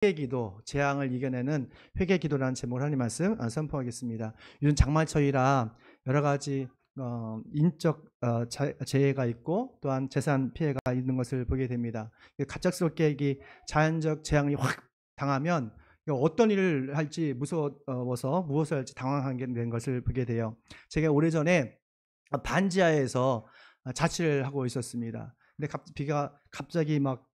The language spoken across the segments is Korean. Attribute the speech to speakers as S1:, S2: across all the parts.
S1: 회개기도, 재앙을 이겨내는 회개기도라는 제목으로 하나님 말씀 선포하겠습니다. 요즘 장마철이라 여러 가지 인적 재해가 있고 또한 재산 피해가 있는 것을 보게 됩니다. 갑작스럽게 이 자연적 재앙이 확 당하면 어떤 일을 할지 무서워서 무엇을 할지 당황하게 된 것을 보게 돼요. 제가 오래전에 반지하에서 자취를 하고 있었습니다. 근데 비가 갑자기 막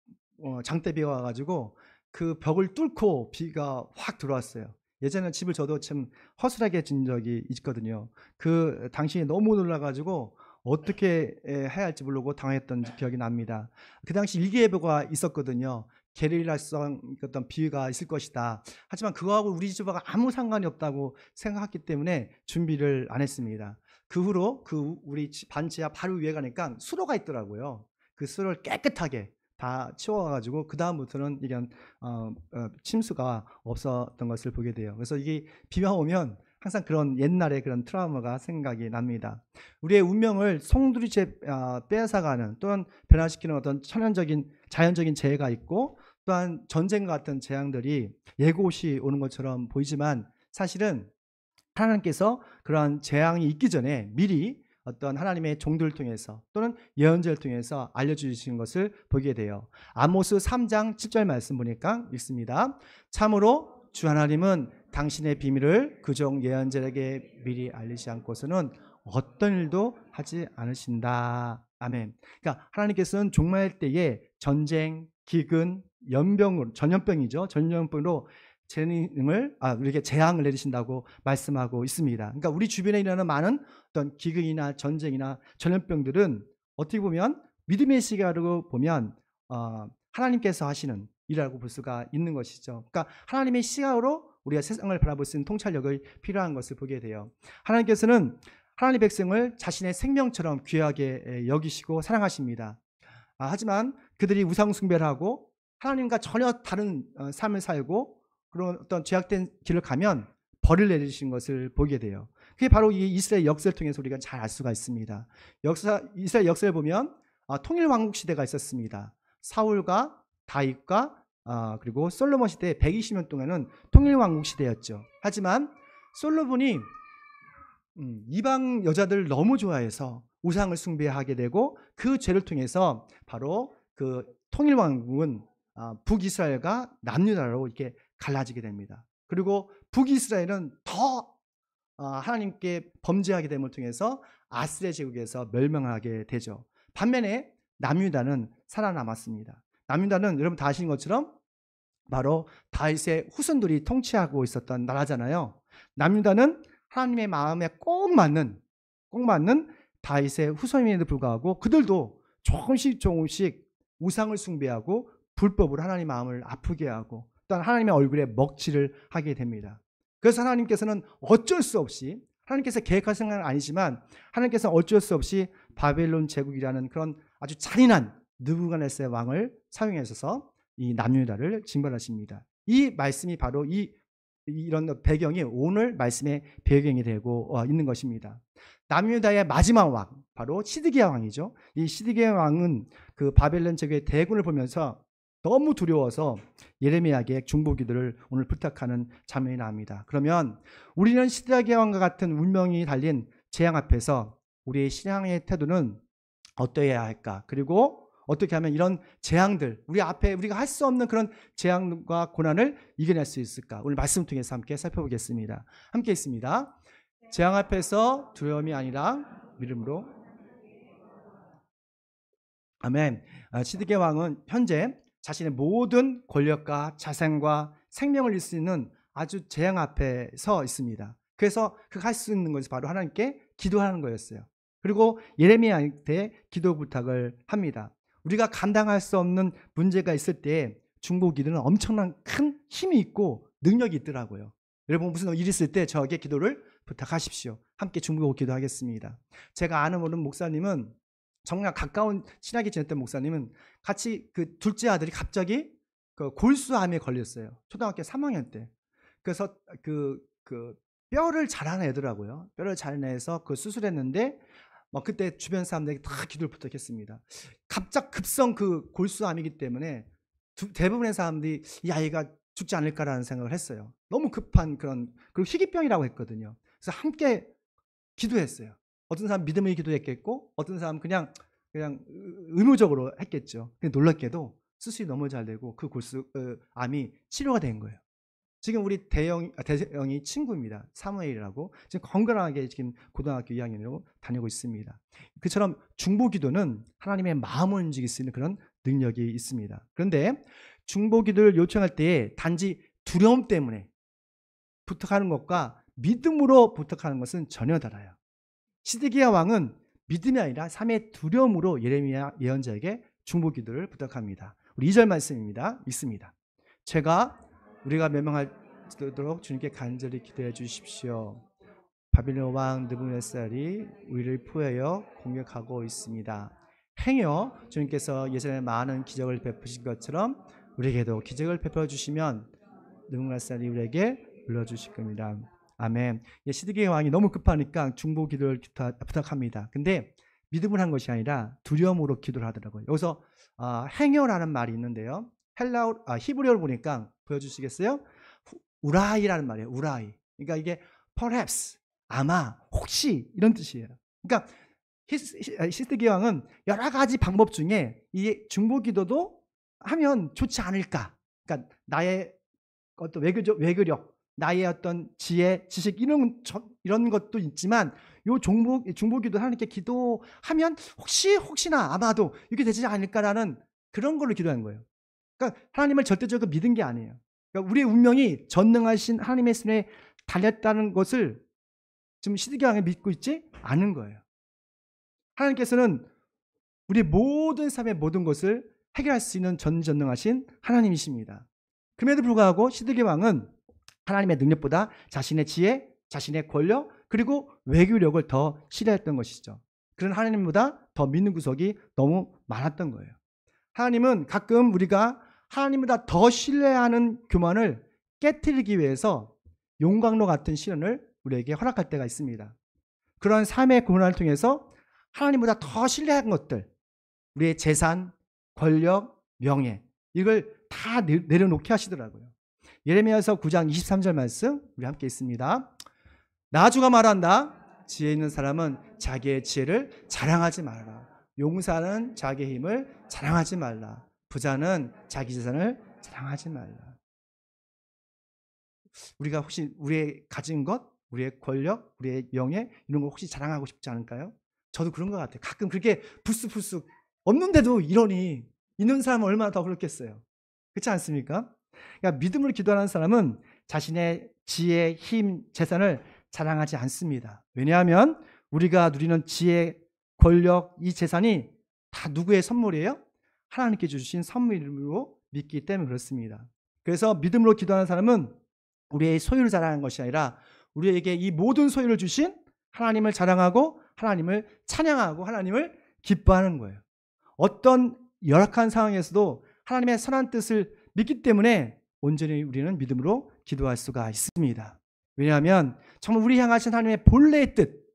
S1: 장대비가 와가지고 그 벽을 뚫고 비가 확 들어왔어요. 예전에 집을 저도 참 허술하게 진 적이 있거든요. 그 당시에 너무 놀라가지고 어떻게 해야 할지 모르고 당했던 기억이 납니다. 그 당시 일기예보가 있었거든요. 게릴라성 어떤 비가 있을 것이다. 하지만 그거하고 우리 집하고 아무 상관이 없다고 생각했기 때문에 준비를 안 했습니다. 그 후로 우리 반지하 바로 위에 가니까 수로가 있더라고요. 그 수로를 깨끗하게 다 치워가지고 그 다음부터는 이런 침수가 없었던 것을 보게 돼요. 그래서 이게 비가 오면 항상 그런 옛날의 그런 트라우마가 생각이 납니다. 우리의 운명을 송두리째 빼앗아가는 또한 변화시키는 어떤 자연적인 재해가 있고 또한 전쟁 같은 재앙들이 예고시 오는 것처럼 보이지만 사실은 하나님께서 그러한 재앙이 있기 전에 미리 어떤 하나님의 종들을 통해서 또는 예언자를 통해서 알려주시는 것을 보게 돼요. 아모스 3장 7절 말씀 보니까 읽습니다. 참으로 주 하나님은 당신의 비밀을 그 종 예언자에게 미리 알리지 않고서는 어떤 일도 하지 않으신다. 아멘. 그러니까 하나님께서는 종말 때에 전쟁, 기근, 전염병이죠. 전염병으로 우리에게 재앙을 내리신다고 말씀하고 있습니다. 그러니까 우리 주변에 일어나는 많은 어떤 기근이나 전쟁이나 전염병들은 어떻게 보면 믿음의 시각으로 보면 하나님께서 하시는 일이라고 볼 수가 있는 것이죠. 그러니까 하나님의 시각으로 우리가 세상을 바라볼 수 있는 통찰력이 필요한 것을 보게 돼요. 하나님께서는 하나님의 백성을 자신의 생명처럼 귀하게 여기시고 사랑하십니다. 하지만 그들이 우상 숭배를 하고 하나님과 전혀 다른 삶을 살고 그런 어떤 죄악된 길을 가면 벌을 내리신 것을 보게 돼요. 그게 바로 이 이스라엘 역사를 통해서 우리가 잘 알 수가 있습니다. 이스라엘 역사를 보면 통일 왕국 시대가 있었습니다. 사울과 다윗과 그리고 솔로몬 시대 120년 동안은 통일 왕국 시대였죠. 하지만 솔로몬이 이방 여자들을 너무 좋아해서 우상을 숭배하게 되고 그 죄를 통해서 바로 그 통일 왕국은 북이스라엘과 남유다로 이렇게 갈라지게 됩니다. 그리고 북이스라엘은 더 하나님께 범죄하게 됨을 통해서 아스레 제국에서 멸망하게 되죠. 반면에 남유다는 살아남았습니다. 남유다는 여러분 다 아시는 것처럼 바로 다윗의 후손들이 통치하고 있었던 나라잖아요. 남유다는 하나님의 마음에 꼭 맞는 다윗의 후손임에도 불구하고 그들도 조금씩 우상을 숭배하고 불법으로 하나님의 마음을 아프게 하고 또한 하나님의 얼굴에 먹칠을 하게 됩니다. 그래서 하나님께서는 어쩔 수 없이 하나님께서 계획하신 건 아니지만 하나님께서 어쩔 수 없이 바벨론 제국이라는 그런 아주 잔인한 느부갓네살 왕을 사용하셔서 이 남유다를 징벌하십니다. 이 말씀이 바로 이런 배경이 오늘 말씀의 배경이 되고 있는 것입니다. 남유다의 마지막 왕, 바로 시드기야 왕이죠. 이 시드기야 왕은 그 바벨론 제국의 대군을 보면서 너무 두려워서 예레미야에게 중보기도를 오늘 부탁하는 장면이 나옵니다. 그러면 우리는 시드기야 왕과 같은 운명이 달린 재앙 앞에서 우리의 신앙의 태도는 어떠해야 할까? 그리고 어떻게 하면 이런 재앙들, 우리가 할 수 없는 그런 재앙과 고난을 이겨낼 수 있을까? 오늘 말씀을 통해서 함께 살펴보겠습니다. 함께 있습니다. 재앙 앞에서 두려움이 아니라 믿음으로. 아멘. 시드기야 왕은 현재 자신의 모든 권력과 자산과 생명을 잃을 수 있는 아주 재앙 앞에 서 있습니다. 그래서 할 수 있는 것이 바로 하나님께 기도하는 거였어요. 그리고 예레미야한테 기도 부탁을 합니다. 우리가 감당할 수 없는 문제가 있을 때 중보기도는 엄청난 큰 힘이 있고 능력이 있더라고요. 여러분 무슨 일 있을 때 저에게 기도를 부탁하십시오. 함께 중보 기도하겠습니다. 제가 아는 모르는 목사님은 정말 가까운 친하게 지냈던 목사님은 같이 그 둘째 아들이 갑자기 그 골수암에 걸렸어요. 초등학교 3학년 때. 그래서 그 뼈를 자라내더라고요. 뼈를 자라내서 그 수술했는데 그때 주변 사람들에게 다 기도를 부탁했습니다. 급성 그 골수암이기 때문에 대부분의 사람들이 이 아이가 죽지 않을까라는 생각을 했어요. 너무 급한 그런, 그리고 희귀병이라고 했거든요. 그래서 함께 기도했어요. 어떤 사람 믿음의 기도했겠고 어떤 사람 그냥 의무적으로 했겠죠. 근데 놀랍게도 수술이 너무 잘 되고 그 암이 치료가 된 거예요. 지금 우리 대영이 친구입니다. 사무엘이라고. 지금 건강하게 지금 고등학교 2학년으로 다니고 있습니다. 그처럼 중보기도는 하나님의 마음을 움직일 수 있는 그런 능력이 있습니다. 그런데 중보기도를 요청할 때에 단지 두려움 때문에 부탁하는 것과 믿음으로 부탁하는 것은 전혀 달라요. 시드기야 왕은 믿음이 아니라 삶의 두려움으로 예레미야 예언자에게 중보기도를 부탁합니다. 우리 2절 말씀입니다. 믿습니다. 우리가 멸망하도록 주님께 간절히 기도해 주십시오. 바빌론 왕 느부갓네살이 우리를 포위하여 공격하고 있습니다. 행여 주님께서 예전에 많은 기적을 베푸신 것처럼 우리에게도 기적을 베풀어 주시면 느부갓네살이 우리에게 물려주실 겁니다. 아멘. 시드기야 왕이 너무 급하니까 중보 기도를 부탁합니다. 근데 믿음을 한 것이 아니라 두려움으로 기도를 하더라고요. 여기서 행여라는 말이 있는데요. 히브리어를 보니까 보여주시겠어요? 우라이라는 말이에요. 우라이. 그러니까 이게 perhaps, 아마, 혹시 이런 뜻이에요. 그러니까 시드기야 왕은 여러 가지 방법 중에 이 중보 기도도 하면 좋지 않을까. 그러니까 나의 어떤 외교력, 나의 어떤 지혜, 지식 이런 것도 있지만 요 중보기도 하나님께 기도하면 혹시나 아마도 이게 되지 않을까라는 그런 걸로 기도한 거예요. 그러니까 하나님을 절대적으로 믿은 게 아니에요. 그러니까 우리의 운명이 전능하신 하나님의 손에 달렸다는 것을 지금 시드기야 왕이 믿고 있지 않은 거예요. 하나님께서는 우리 모든 삶의 모든 것을 해결할 수 있는 전능하신 하나님이십니다. 그럼에도 불구하고 시드기야 왕은 하나님의 능력보다 자신의 지혜, 자신의 권력, 그리고 외교력을 더 신뢰했던 것이죠. 그런 하나님보다 더 믿는 구석이 너무 많았던 거예요. 하나님은 가끔 우리가 하나님보다 더 신뢰하는 교만을 깨트리기 위해서 용광로 같은 시련을 우리에게 허락할 때가 있습니다. 그런 삶의 고난을 통해서 하나님보다 더 신뢰한 것들, 우리의 재산, 권력, 명예, 이걸 다 내려놓게 하시더라고요. 예레미야서 9장 23절 말씀 우리 함께 있습니다. 나 주가 말한다. 지혜 있는 사람은 자기의 지혜를 자랑하지 말라. 용사는 자기의 힘을 자랑하지 말라. 부자는 자기 재산을 자랑하지 말라. 우리가 혹시 우리의 가진 것, 우리의 권력, 우리의 명예 이런 걸 혹시 자랑하고 싶지 않을까요? 저도 그런 것 같아요. 가끔 그렇게 불쑥불쑥 없는데도 이러니 있는 사람은 얼마나 더 그렇겠어요. 그렇지 않습니까? 그러니까 믿음으로 기도하는 사람은 자신의 지혜, 힘, 재산을 자랑하지 않습니다. 왜냐하면 우리가 누리는 지혜, 권력, 이 재산이 다 누구의 선물이에요? 하나님께 주신 선물로 믿기 때문에 그렇습니다. 그래서 믿음으로 기도하는 사람은 우리의 소유를 자랑하는 것이 아니라 우리에게 이 모든 소유를 주신 하나님을 자랑하고 하나님을 찬양하고 하나님을 기뻐하는 거예요. 어떤 열악한 상황에서도 하나님의 선한 뜻을 믿기 때문에 온전히 우리는 믿음으로 기도할 수가 있습니다. 왜냐하면 정말 우리 향하신 하나님의 본래의 뜻,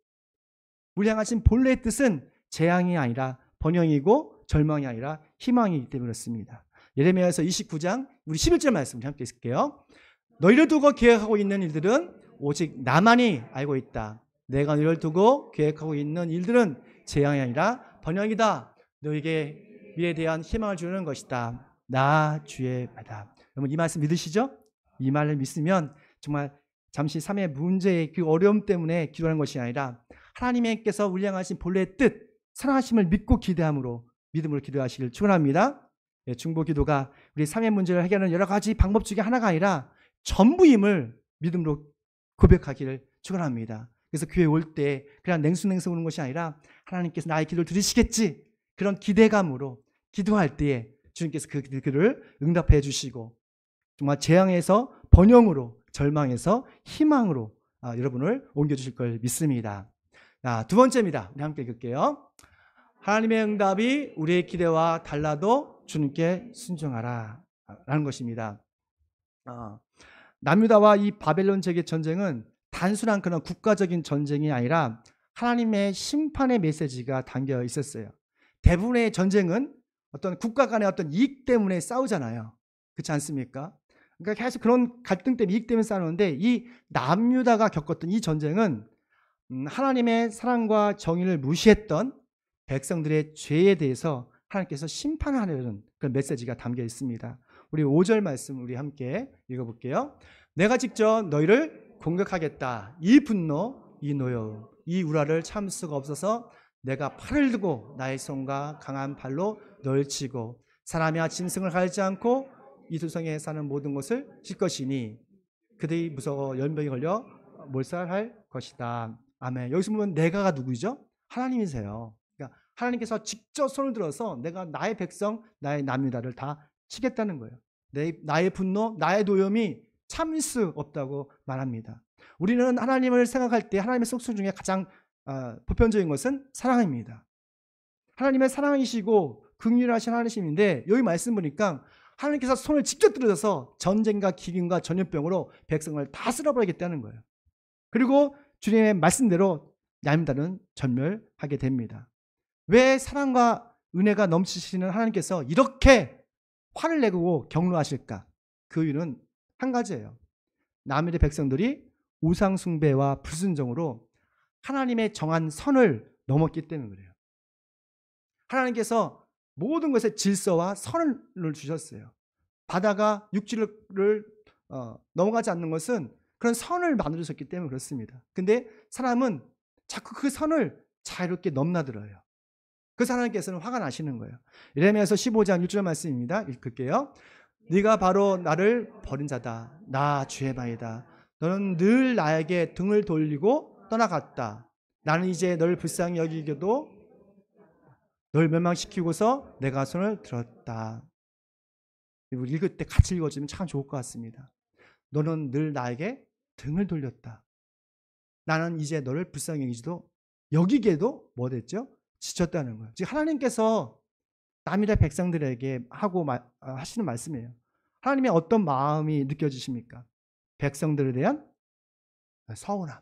S1: 우리 향하신 본래의 뜻은 재앙이 아니라 번영이고 절망이 아니라 희망이기 때문에 그렇습니다. 예레미야서 29장 우리 11절 말씀 우리 함께 읽을게요. 너희를 두고 계획하고 있는 일들은 오직 나만이 알고 있다. 내가 너희를 두고 계획하고 있는 일들은 재앙이 아니라 번영이다. 너희에게 미래에 대한 희망을 주는 것이다. 나 주의 말이다. 여러분 이 말씀 믿으시죠? 이 말을 믿으면 정말 잠시 삶의 문제의 그 어려움 때문에 기도하는 것이 아니라 하나님께서 우리 향하신 본래의 뜻, 사랑하심을 믿고 기대함으로 믿음으로 기도하시길 축원합니다. 중보 기도가 우리 삶의 문제를 해결하는 여러 가지 방법 중에 하나가 아니라 전부임을 믿음으로 고백하기를 축원합니다. 그래서 교회 올 때 그냥 냉수냉수 오는 것이 아니라 하나님께서 나의 기도를 들으시겠지 그런 기대감으로 기도할 때에 주님께서 그 기도를 응답해 주시고 정말 재앙에서 번영으로 절망에서 희망으로 여러분을 옮겨주실 걸 믿습니다. 두 번째입니다. 우리 함께 읽을게요. 하나님의 응답이 우리의 기대와 달라도 주님께 순종하라 라는 것입니다. 남유다와 이 바벨론 제국의 전쟁은 단순한 그런 국가적인 전쟁이 아니라 하나님의 심판의 메시지가 담겨 있었어요. 대부분의 전쟁은 어떤 국가 간의 어떤 이익 때문에 싸우잖아요. 그렇지 않습니까? 그러니까 계속 그런 갈등 때문에 이익 때문에 싸우는데 이 남유다가 겪었던 이 전쟁은 하나님의 사랑과 정의를 무시했던 백성들의 죄에 대해서 하나님께서 심판하려는 그런 메시지가 담겨 있습니다. 우리 5절 말씀 우리 함께 읽어볼게요. 내가 직접 너희를 공격하겠다. 이 분노, 이 노여움, 이 우라를 참을 수가 없어서 내가 팔을 들고 나의 손과 강한 발로 너를 치고 사람이야 짐승을 갈지 않고 이 두성에 사는 모든 것을 칠 것이니 그들이 무서워 연병이 걸려 몰살할 것이다. 아멘. 여기서 보면 내가가 누구죠? 하나님이세요. 그러니까 하나님께서 직접 손을 들어서 내가 나의 백성, 나의 남유다를 다 치겠다는 거예요. 나의 분노, 나의 노염이 참을 수 없다고 말합니다. 우리는 하나님을 생각할 때 하나님의 속성 중에 가장 보편적인 것은 사랑입니다. 하나님의 사랑이시고 긍휼하신 하나님인데 여기 말씀 보니까 하나님께서 손을 직접 들어서 전쟁과 기근과 전염병으로 백성을 다 쓸어버리겠다는 거예요. 그리고 주님의 말씀대로 남유다는 전멸하게 됩니다. 왜 사랑과 은혜가 넘치시는 하나님께서 이렇게 화를 내고 경노하실까? 그 이유는 한 가지예요. 남유다 백성들이 우상 숭배와 불순종으로 하나님의 정한 선을 넘었기 때문에 그래요. 하나님께서 모든 것에 질서와 선을 주셨어요. 바다가 육지를 넘어가지 않는 것은 그런 선을 만들어줬기 때문에 그렇습니다. 근데 사람은 자꾸 그 선을 자유롭게 넘나들어요. 그래서 하나님께서는 화가 나시는 거예요. 예레미야서 15장 6절 말씀입니다. 읽을게요. 네가 바로 나를 버린 자다. 나 주의 바이다. 너는 늘 나에게 등을 돌리고 떠나갔다. 나는 이제 널 불쌍히 여기게도 널 멸망시키고서 내가 손을 들었다. 읽을 때 같이 읽어주면 참 좋을 것 같습니다. 너는 늘 나에게 등을 돌렸다. 나는 이제 너를 불쌍히 여기게도 뭐 됐죠? 지쳤다는 거예요. 지금 하나님께서 남유다 백성들에게 하시는 말씀이에요. 하나님의 어떤 마음이 느껴지십니까? 백성들에 대한 서운함,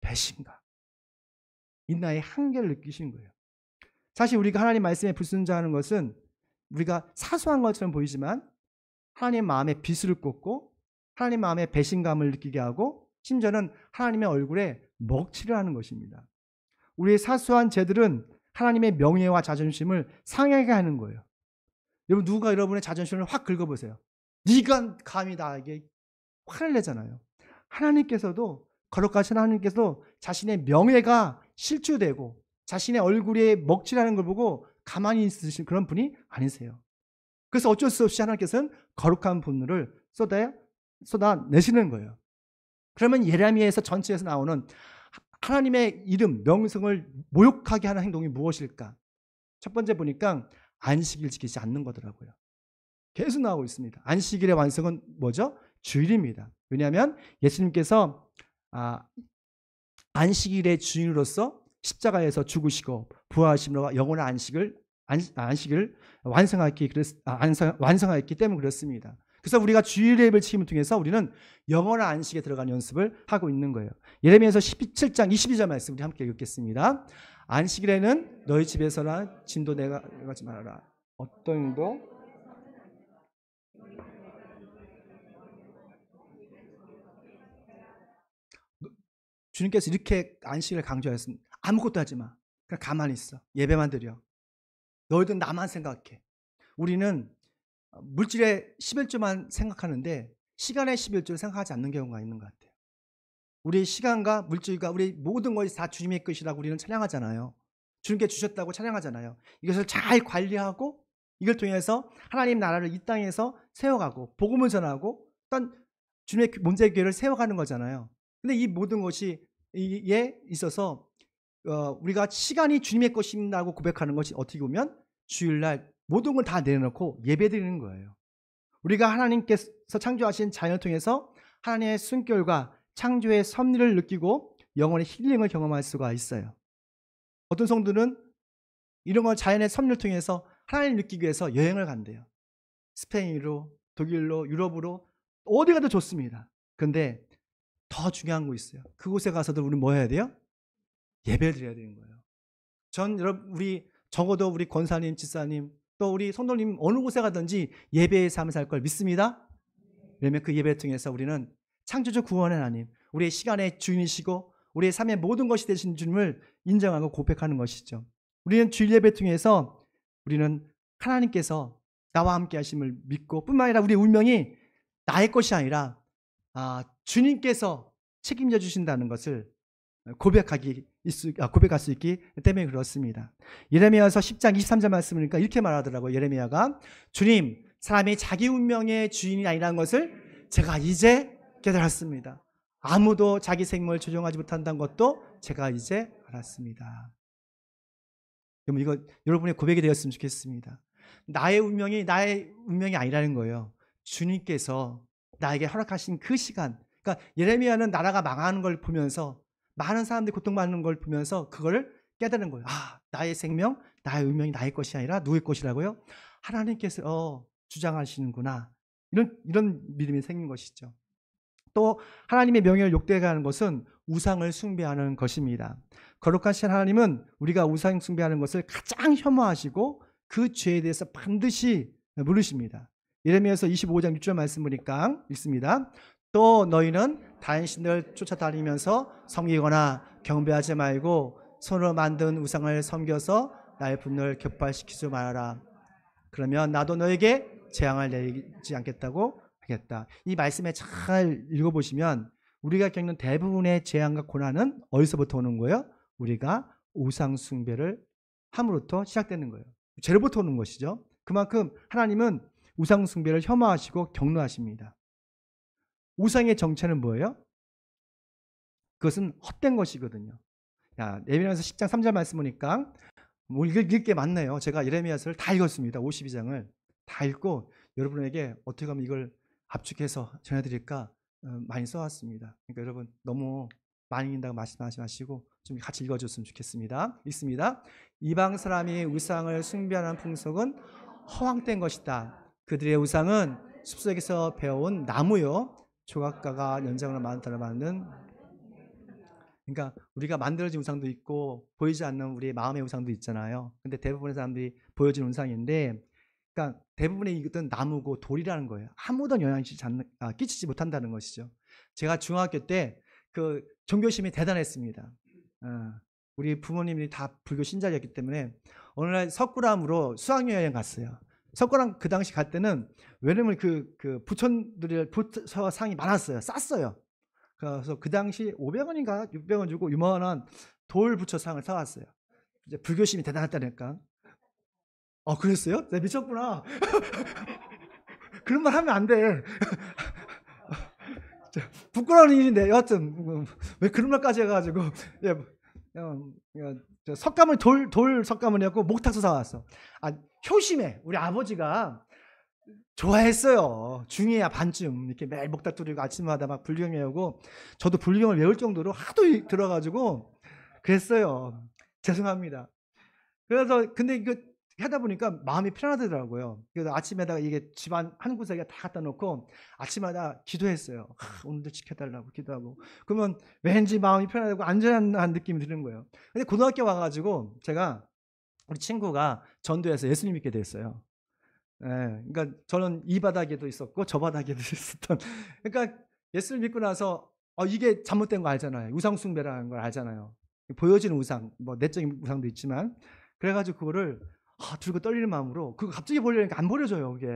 S1: 배신감, 인나의 한계를 느끼시는 거예요. 사실 우리가 하나님 말씀에 불순종하는 것은 우리가 사소한 것처럼 보이지만 하나님 마음에 비수를 꽂고 하나님 마음에 배신감을 느끼게 하고 심지어는 하나님의 얼굴에 먹칠을 하는 것입니다. 우리의 사소한 죄들은 하나님의 명예와 자존심을 상하게 하는 거예요. 여러분 누가 여러분의 자존심을 확 긁어보세요. 네가 감히 나에게 화를 내잖아요. 하나님께서도 거룩하신 하나님께서도 자신의 명예가 실추되고 자신의 얼굴에 먹칠하는 걸 보고 가만히 있으신 그런 분이 아니세요. 그래서 어쩔 수 없이 하나님께서는 거룩한 분노를 쏟아내시는 거예요. 그러면 예레미야에서 전체에서 나오는 하나님의 이름, 명성을 모욕하게 하는 행동이 무엇일까? 첫 번째 보니까 안식일 지키지 않는 거더라고요. 계속 나오고 있습니다. 안식일의 완성은 뭐죠? 주일입니다. 왜냐하면 예수님께서 안식일의 주인으로서 십자가에서 죽으시고 부활하심으로 영원한 안식을 완성하였기 때문에 그렇습니다. 그래서 우리가 주일 예배를 지킴을 통해서 우리는 영원한 안식에 들어가는 연습을 하고 있는 거예요. 예레미야서 17장 22절 말씀 우리 함께 읽겠습니다. 안식일에는 너희 집에서나 진도 내가지 말아라. 어떤 일도 주님께서 이렇게 안식일을 강조하셨습니다. 아무것도 하지 마. 그냥 가만히 있어. 예배만 드려. 너희들 나만 생각해. 우리는 물질의 11조만 생각하는데 시간의 11조를 생각하지 않는 경우가 있는 것 같아요. 우리 시간과 물질과 우리 모든 것이 다 주님의 것이라고 우리는 찬양하잖아요. 주님께 주셨다고 찬양하잖아요. 이것을 잘 관리하고 이걸 통해서 하나님 나라를 이 땅에서 세워가고 복음을 전하고 어떤 주님의 문제교회를 세워가는 거잖아요. 근데 이 모든 것이 에 있어서 우리가 시간이 주님의 것이라고 고백하는 것이 어떻게 보면 주일날 모든 걸 다 내려놓고 예배드리는 거예요. 우리가 하나님께서 창조하신 자연을 통해서 하나님의 숨결과 창조의 섭리를 느끼고 영혼의 힐링을 경험할 수가 있어요. 어떤 성도는 이런 걸 자연의 섭리를 통해서 하나님을 느끼기 위해서 여행을 간대요. 스페인으로, 독일로, 유럽으로 어디 가도 좋습니다. 그런데 더 중요한 거 있어요. 그곳에 가서도 우리는 뭐 해야 돼요? 예배를 드려야 되는 거예요. 적어도 우리 권사님, 집사님, 또 우리 성도님 어느 곳에 가든지 예배의 삶을 살 걸 믿습니다. 왜냐하면 그 예배를 통해서 우리는 창조주 구원의 하나님, 우리의 시간의 주인이시고 우리의 삶의 모든 것이 되신 주님을 인정하고 고백하는 것이죠. 우리는 주일 예배 통해서 우리는 하나님께서 나와 함께 하심을 믿고, 뿐만 아니라 우리의 운명이 나의 것이 아니라 주님께서 책임져 주신다는 것을 고백할 수 있기 때문에 그렇습니다. 예레미야서 10장 23절 말씀을 보니까 이렇게 말하더라고요. 예레미야가 주님, 사람이 자기 운명의 주인이 아니라는 것을 제가 이제 깨달았습니다. 아무도 자기 생명을 조종하지 못한다는 것도 제가 이제 알았습니다. 그럼 이거 여러분의 고백이 되었으면 좋겠습니다. 나의 운명이 아니라는 거예요. 주님께서 나에게 허락하신 그 시간, 그러니까 예레미야는 나라가 망하는 걸 보면서, 많은 사람들이 고통받는 걸 보면서 그걸 깨달은 거예요. 나의 생명, 나의 운명이 나의 것이 아니라 누구의 것이라고요? 하나님께서 주장하시는구나. 이런 믿음이 생긴 것이죠. 또 하나님의 명예를 욕되게 하는 것은 우상을 숭배하는 것입니다. 거룩하신 하나님은 우리가 우상 숭배하는 것을 가장 혐오하시고 그 죄에 대해서 반드시 물으십니다. 예레미야서 25장 6절 말씀 보니까 읽습니다. 또 너희는 다른 신들 쫓아다니면서 섬기거나 경배하지 말고 손으로 만든 우상을 섬겨서 나의 분노를 격발시키지 말아라. 그러면 나도 너에게 재앙을 내리지 않겠다고 하겠다. 이 말씀에 잘 읽어보시면 우리가 겪는 대부분의 재앙과 고난은 어디서부터 오는 거예요? 우리가 우상 숭배를 함으로부터 시작되는 거예요. 죄로부터 오는 것이죠. 그만큼 하나님은 우상 숭배를 혐오하시고 경노하십니다. 우상의 정체는 뭐예요? 그것은 헛된 것이거든요. 예레미야서 10장 3절 말씀 보니까 읽을 게 많네요. 제가 예레미야서를 다 읽었습니다. 52장을 다 읽고 여러분에게 어떻게 하면 이걸 압축해서 전해드릴까 많이 써왔습니다. 그러니까 여러분 너무 많이 읽는다고 말씀하지 마시고 좀 같이 읽어줬으면 좋겠습니다. 읽습니다. 이방 사람이 우상을 숭배하는 풍속은 허황된 것이다. 그들의 우상은 숲속에서 배워온 나무요 조각가가 연장으로 만든, 그러니까 우리가 만들어진 우상도 있고 보이지 않는 우리의 마음의 우상도 있잖아요. 근데 대부분의 사람들이 보여지는 우상인데, 그러니까 대부분의 이것은 나무고 돌이라는 거예요. 아무런 영향을 끼치지 못한다는 것이죠. 제가 중학교 때 그 종교심이 대단했습니다. 우리 부모님이 다 불교 신자였기 때문에 어느 날 석굴암으로 수학여행 갔어요. 석굴암 그 당시 갈 때는 왜냐면 그 부처들의 부처상이 많았어요. 쌌어요. 그래서 그 당시 500원인가 600원 주고 유명한 돌 부처상을 사왔어요. 이제 불교심이 대단했다니까. 그랬어요? 내가 미쳤구나. 그런 말 하면 안 돼. 부끄러운 일인데 여하튼 왜 그런 말까지 해가지고 석가모니 돌 석가모니 갖고 목탁서 사왔어. 효심해. 우리 아버지가 좋아했어요. 중이야 반쯤 이렇게 매일 목탁 두르고 아침마다 막 불경 외우고, 저도 불경을 외울 정도로 하도 들어가지고 그랬어요. 죄송합니다. 그래서 근데 이거 하다 보니까 마음이 편하더라고요. 그래서 아침에다가 이게 집안 한 구석에 다 갖다 놓고 아침마다 기도했어요. 오늘도 지켜달라고 기도하고. 그러면 왠지 마음이 편하고 안전한 느낌이 드는 거예요. 근데 고등학교 와가지고 제가 우리 친구가 전도해서 예수님 믿게 됐어요. 그러니까 저는 이 바닥에도 있었고 저 바닥에도 있었던. 그러니까 예수를 믿고 나서 이게 잘못된 거 알잖아요. 우상 숭배라는 걸 알잖아요. 보여지는 우상, 뭐 내적인 우상도 있지만, 그래가지고 그거를 들고 떨리는 마음으로 그거 갑자기 보려니까 안 보여져요. 그게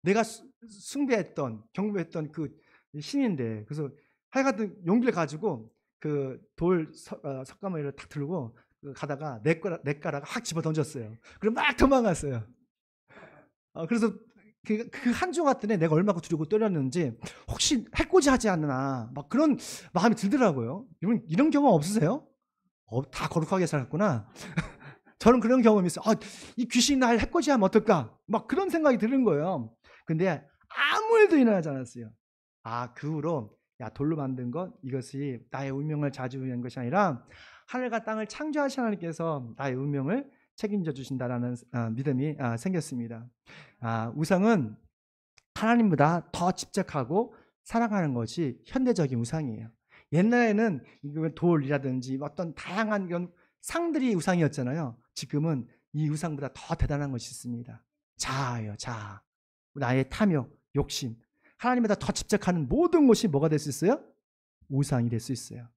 S1: 내가 숭배했던 경배했던 그 신인데, 그래서 하여간 용기를 가지고 그 돌 석가모니를 탁 들고 가다가 내 가락을 확 집어 던졌어요. 그럼 막 도망갔어요. 그래서 그 한 주 같은 애 내가 얼마나 두르고 떨렸는지 혹시 해코지 하지 않나 막 그런 마음이 들더라고요. 이런 경험 없으세요? 다 거룩하게 살았구나. 저는 그런 경험이 있어요. 이 귀신이 날 해코지 하면 어떨까? 막 그런 생각이 드는 거예요. 근데 아무 일도 일어나지 않았어요. 그 후로 돌로 만든 것, 이것이 나의 운명을 좌지우지하는 것이 아니라 하늘과 땅을 창조하신 하나님께서 나의 운명을 책임져 주신다라는 믿음이 생겼습니다. 우상은 하나님보다 더 집착하고 사랑하는 것이 현대적인 우상이에요. 옛날에는 돌이라든지 어떤 다양한 이런 상들이 우상이었잖아요. 지금은 이 우상보다 더 대단한 것이 있습니다. 자아예요, 자아. 나의 탐욕, 욕심. 하나님에다 더 집착하는 모든 것이 뭐가 될 수 있어요? 우상이 될 수 있어요.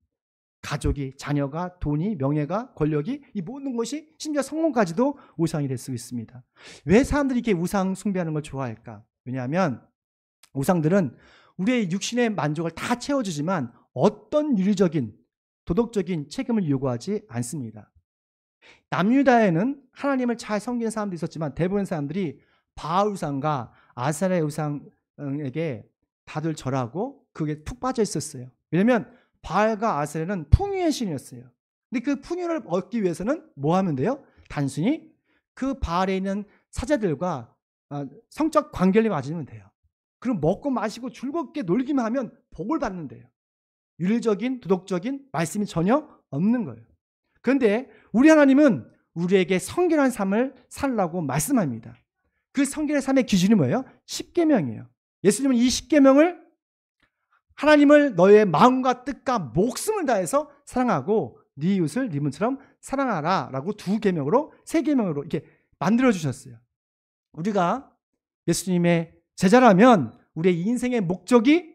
S1: 가족이, 자녀가, 돈이, 명예가, 권력이, 이 모든 것이 심지어 성공까지도 우상이 될 수 있습니다. 왜 사람들이 이렇게 우상 숭배하는 걸 좋아할까? 왜냐하면 우상들은 우리의 육신의 만족을 다 채워주지만 어떤 윤리적인, 도덕적인 책임을 요구하지 않습니다. 남유다에는 하나님을 잘 섬기는 사람도 있었지만 대부분 사람들이 바알 우상과 아세라 우상에게 다들 절하고 그게 푹 빠져 있었어요. 왜냐하면 바알과 아세라는 풍요의 신이었어요. 근데 그 풍요를 얻기 위해서는 뭐 하면 돼요? 단순히 그 바알에 있는 사제들과 성적 관계를 맺으면 돼요. 그럼 먹고 마시고 즐겁게 놀기만 하면 복을 받는데요. 윤리적인, 도덕적인 말씀이 전혀 없는 거예요. 그런데 우리 하나님은 우리에게 성결한 삶을 살라고 말씀합니다. 그 성결의 삶의 기준이 뭐예요? 10계명이에요. 예수님은 이 10계명을 하나님을 너의 마음과 뜻과 목숨을 다해서 사랑하고 네 이웃을 네 몸처럼 사랑하라 라고 2계명으로 3계명으로 이렇게 만들어 주셨어요. 우리가 예수님의 제자라면 우리의 인생의 목적이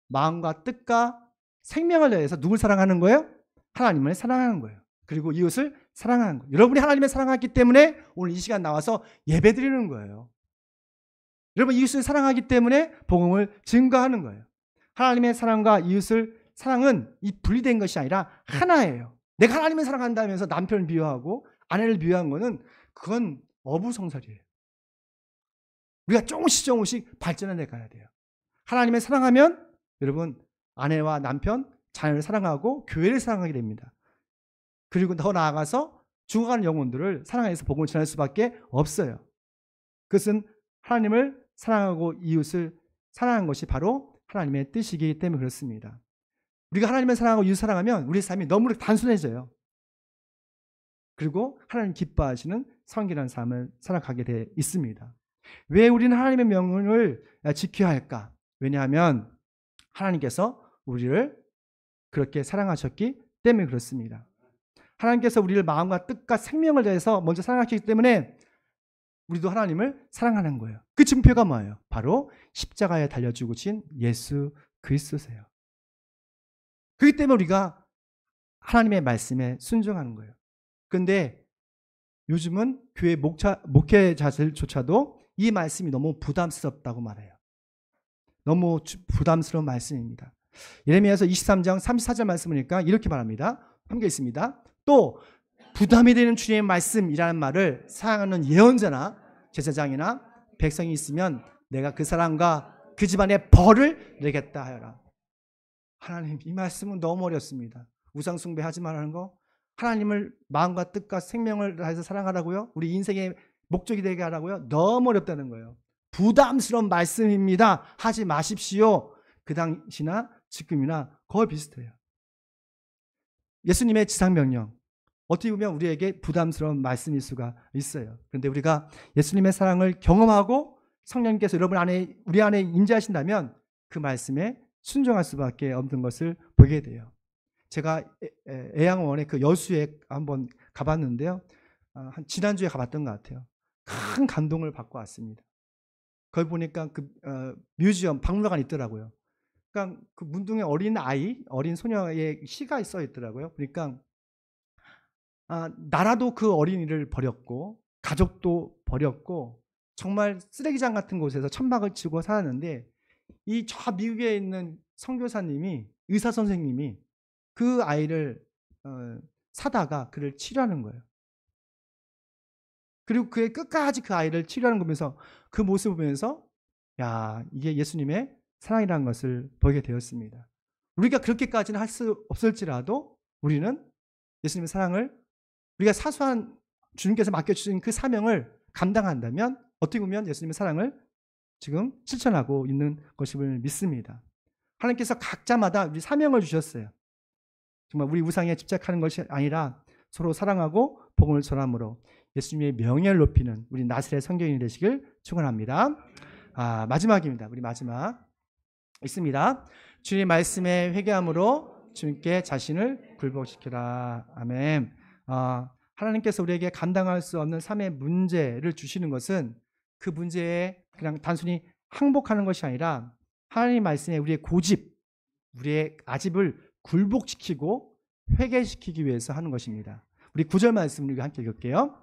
S1: 마음과 뜻과 생명을 다해서 누굴 사랑하는 거예요? 하나님을 사랑하는 거예요. 그리고 이웃을 사랑하는 거예요. 여러분이 하나님을 사랑하기 때문에 오늘 이 시간 나와서 예배드리는 거예요. 여러분 이웃을 사랑하기 때문에 복음을 증거하는 거예요. 하나님의 사랑과 이웃을 사랑은 이 분리된 것이 아니라 하나예요. 내가 하나님을 사랑한다면서 남편을 비유하고 아내를 비유한 거는 그건 어부성설이에요. 우리가 조금씩 발전해 가야 돼요. 하나님을 사랑하면 여러분 아내와 남편, 자녀를 사랑하고 교회를 사랑하게 됩니다. 그리고 더 나아가서 죽어가는 영혼들을 사랑해서 복음을 전할 수밖에 없어요. 그것은 하나님을 사랑하고 이웃을 사랑하는 것이 바로 하나님의 뜻이기 때문에 그렇습니다. 우리가 하나님을 사랑하고 이웃을 사랑하면 우리의 삶이 너무 단순해져요. 그리고 하나님 기뻐하시는 성결한 삶을 살아가게 돼 있습니다. 왜 우리는 하나님의 명령을 지켜야 할까? 왜냐하면 하나님께서 우리를 그렇게 사랑하셨기 때문에 그렇습니다. 하나님께서 우리를 마음과 뜻과 생명을 다해서 먼저 사랑하셨기 때문에 우리도 하나님을 사랑하는 거예요. 그 증표가 뭐예요? 바로 십자가에 달려 죽으신 예수 그리스도세요. 그렇기 때문에 우리가 하나님의 말씀에 순종하는 거예요. 그런데 요즘은 교회 목회자들조차도 이 말씀이 너무 부담스럽다고 말해요. 너무 부담스러운 말씀입니다. 예레미야서 23장 34절 말씀을 보니까 이렇게 말합니다. 함께 있습니다. 또 부담이 되는 주님의 말씀이라는 말을 사용하는 예언자나 제사장이나 백성이 있으면 내가 그 사람과 그 집안에 벌을 내겠다 하여라. 하나님, 이 말씀은 너무 어렵습니다. 우상 숭배하지 말라는 거, 하나님을 마음과 뜻과 생명을 다해서 사랑하라고요? 우리 인생의 목적이 되게 하라고요? 너무 어렵다는 거예요. 부담스러운 말씀입니다. 하지 마십시오. 그 당시나 지금이나 거의 비슷해요. 예수님의 지상명령, 어떻게 보면 우리에게 부담스러운 말씀일 수가 있어요. 그런데 우리가 예수님의 사랑을 경험하고 성령님께서 우리 안에 임재하신다면 그 말씀에 순종할 수밖에 없는 것을 보게 돼요. 제가 애양원에 그 여수에 한번 가봤는데요. 지난주에 가봤던 것 같아요. 큰 감동을 받고 왔습니다. 거기 보니까 그 뮤지엄, 박물관이 있더라고요. 그러니까 그 문둥에 어린 소녀의 시가 써 있더라고요. 그러니까 나라도 그 어린이를 버렸고 가족도 버렸고 정말 쓰레기장 같은 곳에서 천막을 치고 살았는데 이 저 미국에 있는 선교사님이, 의사 선생님이 그 아이를 사다가 그를 치료하는 거예요. 그리고 그의 끝까지 그 아이를 치료하는 거 보면서 그 모습을 보면서 야, 이게 예수님의 사랑이라는 것을 보게 되었습니다. 우리가 그렇게까지는 할 수 없을지라도 우리는 예수님의 사랑을 우리가 사소한 주님께서 맡겨주신 그 사명을 감당한다면 어떻게 보면 예수님의 사랑을 지금 실천하고 있는 것임을 믿습니다. 하나님께서 각자마다 우리 사명을 주셨어요. 정말 우리 우상에 집착하는 것이 아니라 서로 사랑하고 복음을 전함으로 예수님의 명예를 높이는 우리 나사렛 성경인이 되시길 축원합니다. 마지막입니다. 우리 마지막 있습니다. 주님 말씀에 회개함으로 주님께 자신을 굴복시키라. 아멘. 하나님께서 우리에게 감당할 수 없는 삶의 문제를 주시는 것은 그 문제에 그냥 단순히 항복하는 것이 아니라 하나님 말씀에 우리의 고집, 우리의 아집을 굴복시키고 회개시키기 위해서 하는 것입니다. 우리 9절 말씀을 우리가 함께 읽을게요.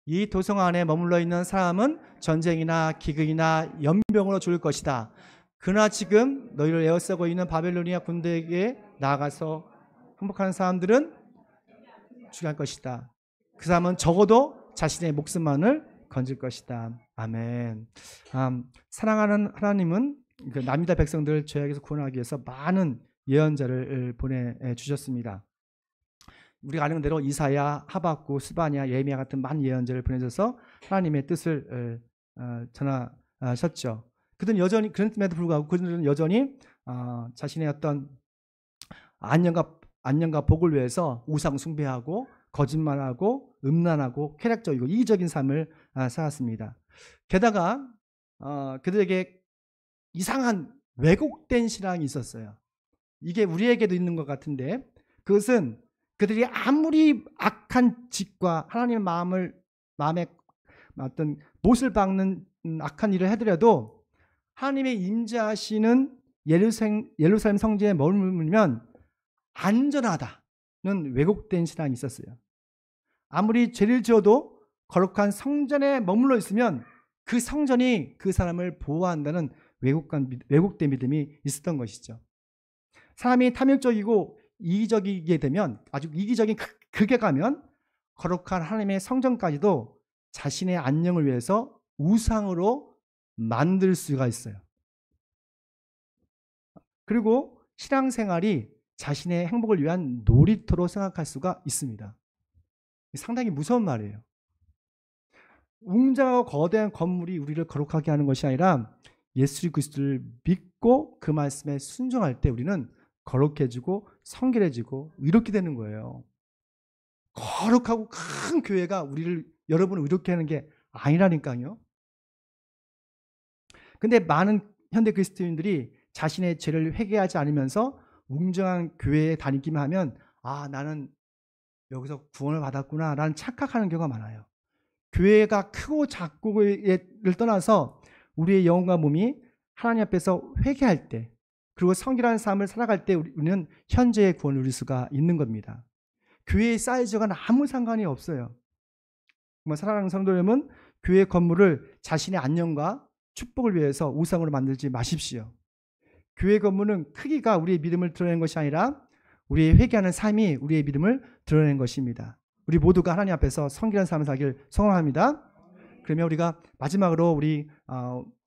S1: 이 도성 안에 머물러 있는 사람은 전쟁이나 기근이나 연병으로 죽을 것이다. 그러나 지금 너희를 에워싸고 있는 바벨로니아 군대에게 나아가서 항복하는 사람들은 죽일 것이다. 그 사람은 적어도 자신의 목숨만을 건질 것이다. 아멘. 사랑하는 하나님은 그 남유다 백성들을 죄악에서 구원하기 위해서 많은 예언자를 보내주셨습니다. 우리가 아는 대로 이사야, 하박국, 스바냐, 예레미야 같은 많은 예언자를 보내줘서 하나님의 뜻을 전하셨죠. 그들은 여전히, 그럼에도 불구하고 그들은 여전히 자신의 어떤 안녕과 복을 위해서 우상 숭배하고 거짓말하고 음란하고 쾌락적이고 이기적인 삶을 살았습니다. 게다가 그들에게 이상한 왜곡된 신앙이 있었어요. 이게 우리에게도 있는 것 같은데, 그것은 그들이 아무리 악한 짓과 하나님의 마음에 어떤 못을 박는 악한 일을 해더라도 하나님의 임재하시는 예루살렘 성지에 머물면 안전하다는 왜곡된 신앙이 있었어요. 아무리 죄를 지어도 거룩한 성전에 머물러 있으면 그 성전이 그 사람을 보호한다는 왜곡된 믿음이 있었던 것이죠. 사람이 탐욕적이고 이기적이게 되면, 아주 이기적인 극에 가면 거룩한 하나님의 성전까지도 자신의 안녕을 위해서 우상으로 만들 수가 있어요. 그리고 신앙생활이 자신의 행복을 위한 놀이터로 생각할 수가 있습니다. 상당히 무서운 말이에요. 웅장하고 거대한 건물이 우리를 거룩하게 하는 것이 아니라 예수 그리스도를 믿고 그 말씀에 순종할 때 우리는 거룩해지고 성결해지고 이렇게 되는 거예요. 거룩하고 큰 교회가 여러분을 이렇게 하는 게 아니라니까요. 근데 많은 현대 그리스도인들이 자신의 죄를 회개하지 않으면서 웅장한 교회에 다니기만 하면 나는 여기서 구원을 받았구나 라는 착각하는 경우가 많아요. 교회가 크고 작고를 떠나서 우리의 영혼과 몸이 하나님 앞에서 회개할 때, 그리고 성결한 삶을 살아갈 때 우리는 현재의 구원을 누릴 수가 있는 겁니다. 교회의 사이즈와는 아무 상관이 없어요. 사랑하는 성도 여러분, 교회 건물을 자신의 안녕과 축복을 위해서 우상으로 만들지 마십시오. 교회 건물은 크기가 우리의 믿음을 드러내는 것이 아니라 우리의 회개하는 삶이 우리의 믿음을 드러내는 것입니다. 우리 모두가 하나님 앞에서 성결한 삶을 살기를 소원합니다. 그러면 우리가 마지막으로 우리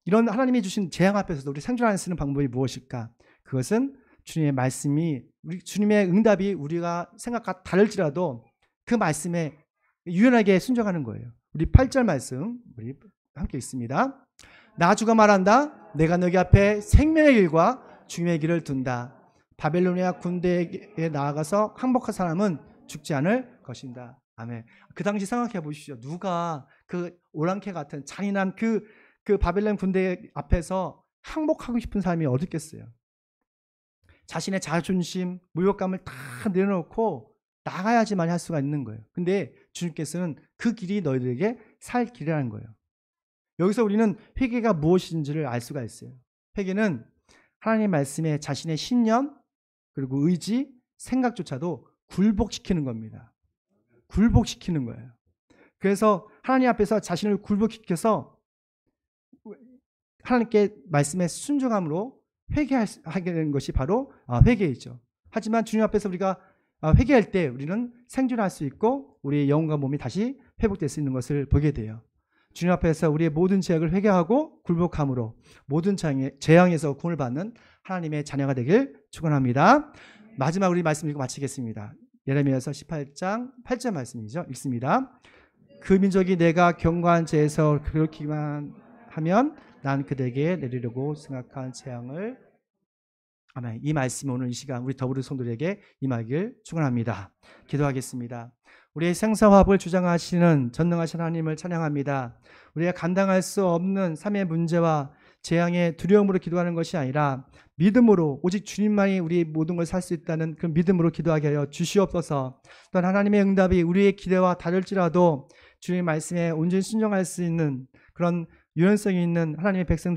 S1: 이런 하나님이 주신 재앙 앞에서도 우리 생존할 수 있는 방법이 무엇일까? 그것은 주님의 말씀이, 우리 주님의 응답이 우리가 생각과 다를지라도 그 말씀에 유연하게 순종하는 거예요. 우리 8절 말씀 우리 함께 읽습니다. 나 주가 말한다. 내가 너희 앞에 생명의 길과 주님의 길을 둔다. 바벨로니아 군대에 나아가서 항복한 사람은 죽지 않을 것인다. 아멘. 그 당시 생각해 보십시오. 누가 그 오랑캐 같은 잔인한 그 바벨론 군대 앞에서 항복하고 싶은 사람이 어디 있겠어요? 자신의 자존심, 무력감을 다 내려놓고 나가야지만 할 수가 있는 거예요. 근데 주님께서는 그 길이 너희들에게 살 길이라는 거예요. 여기서 우리는 회개가 무엇인지를 알 수가 있어요. 회개는 하나님의 말씀에 자신의 신념, 그리고 의지, 생각조차도 굴복시키는 겁니다. 굴복시키는 거예요. 그래서 하나님 앞에서 자신을 굴복시켜서 하나님께 말씀에 순종함으로 회개하게 되는 것이 바로 회개이죠. 하지만 주님 앞에서 우리가 회개할 때 우리는 생존할 수 있고 우리의 영혼과 몸이 다시 회복될 수 있는 것을 보게 돼요. 주님 앞에서 우리의 모든 죄악을 회개하고 굴복함으로 모든 재앙에서 구원을 받는 하나님의 자녀가 되길 축원합니다. 마지막 우리 말씀 읽고 마치겠습니다. 예레미야서 18장 8절 말씀이죠. 읽습니다. 그 민족이 내가 경고한 죄에서 그렇기만 하면 난 그들에게 내리려고 생각한 재앙을, 아멘. 이 말씀이 오늘 이 시간 우리 더부르 성도들에게 임하길 축원합니다. 기도하겠습니다. 우리의 생사화합을 주장하시는 전능하신 하나님을 찬양합니다. 우리가 감당할 수 없는 삶의 문제와 재앙의 두려움으로 기도하는 것이 아니라 믿음으로, 오직 주님만이 우리의 모든 걸 살 수 있다는 그 믿음으로 기도하게 하여 주시옵소서. 또한 하나님의 응답이 우리의 기대와 다를지라도 주님의 말씀에 온전히 순종할 수 있는 그런 유연성이 있는 하나님의 백성